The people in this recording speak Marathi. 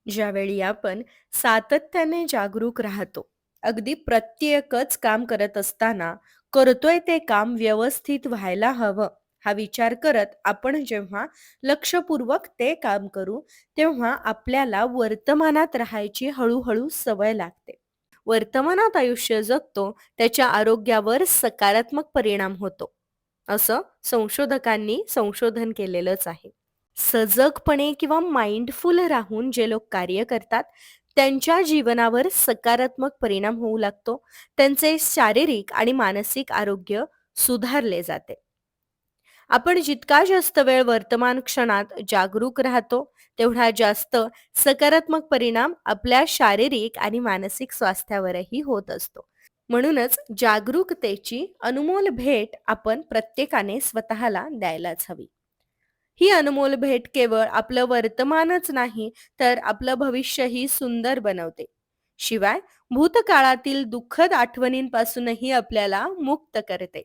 ज्यावेळी आपण सातत्याने जागरूक राहतो, अगदी प्रत्येकच काम करत असताना करतोय ते काम व्यवस्थित व्हायला हवं हा विचार करत आपण जेव्हा लक्षपूर्वक ते काम करू, तेव्हा आपल्याला वर्तमानात राहायची हळूहळू सवय लागते. वर्तमानात आयुष्य जगतो त्याच्या आरोग्यावर सकारात्मक परिणाम होतो, असं संशोधकांनी संशोधन केलेलंच आहे. सजगपणे किंवा माइंडफुल राहून जे लोक कार्य करतात, त्यांच्या जीवनावर सकारात्मक परिणाम होऊ लागतो. त्यांचे शारीरिक आणि मानसिक आरोग्य सुधारले जाते. आपण जितका जास्त वेळ वर्तमान क्षणात जागरूक राहतो, तेवढा जास्त सकारात्मक परिणाम आपल्या शारीरिक आणि मानसिक स्वास्थ्यावरही होत असतो. म्हणूनच जागरूकतेची अनमोल भेट आपण प्रत्येकाने स्वतःला द्यायलाच हवी. ही अनमोल भेट केवळ आपलं वर्तमानच नाही, तर आपलं भविष्यही सुंदर बनवते. शिवाय भूतकाळातील दुःखद आठवणींपासूनही आपल्याला मुक्त करते.